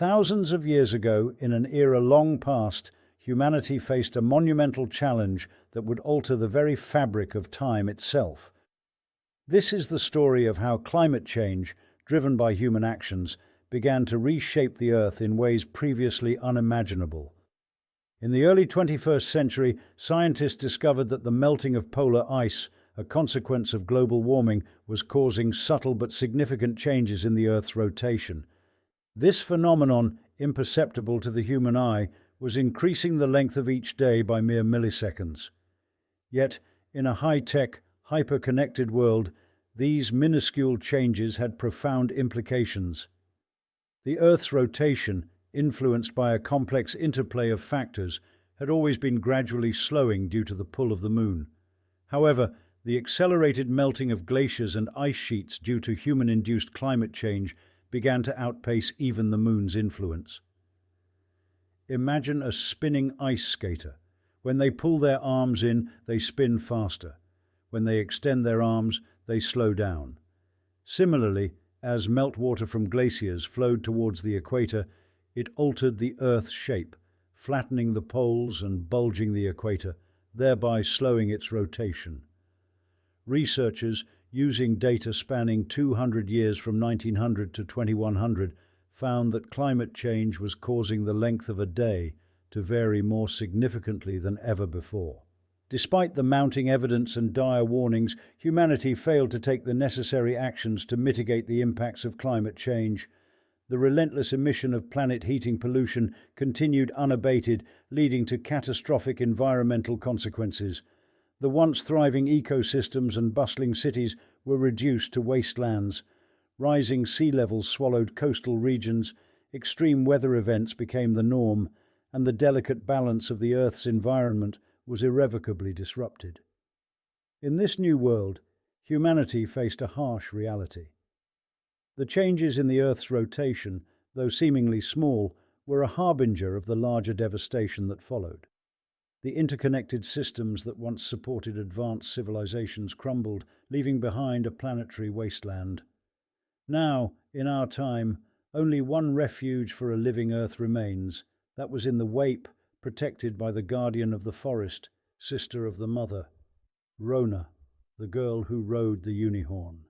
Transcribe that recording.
Thousands of years ago, in an era long past, humanity faced a monumental challenge that would alter the very fabric of time itself. This is the story of how climate change, driven by human actions, began to reshape the Earth in ways previously unimaginable. In the early 21st century, scientists discovered that the melting of polar ice, a consequence of global warming, was causing subtle but significant changes in the Earth's rotation. This phenomenon, imperceptible to the human eye, was increasing the length of each day by mere milliseconds. Yet, in a high-tech, hyper-connected world, these minuscule changes had profound implications. The Earth's rotation, influenced by a complex interplay of factors, had always been gradually slowing due to the pull of the Moon. However, the accelerated melting of glaciers and ice sheets due to human-induced climate change began to outpace even the Moon's influence. Imagine a spinning ice skater. When they pull their arms in, they spin faster. When they extend their arms, they slow down. Similarly, as meltwater from glaciers flowed towards the equator, it altered the Earth's shape, flattening the poles and bulging the equator, thereby slowing its rotation. Researchers, using data spanning 200 years from 1900 to 2100, found that climate change was causing the length of a day to vary more significantly than ever before. Despite the mounting evidence and dire warnings, humanity failed to take the necessary actions to mitigate the impacts of climate change. The relentless emission of planet-heating pollution continued unabated, leading to catastrophic environmental consequences. The once thriving ecosystems and bustling cities were reduced to wastelands. Rising sea levels swallowed coastal regions, extreme weather events became the norm, and the delicate balance of the Earth's environment was irrevocably disrupted. In this new world, humanity faced a harsh reality. The changes in the Earth's rotation, though seemingly small, were a harbinger of the larger devastation that followed. The interconnected systems that once supported advanced civilizations crumbled, leaving behind a planetary wasteland. Now, in our time, only one refuge for a living Earth remains. That was in the Wape, protected by the guardian of the forest, sister of the mother, Rona, the girl who rode the unicorn.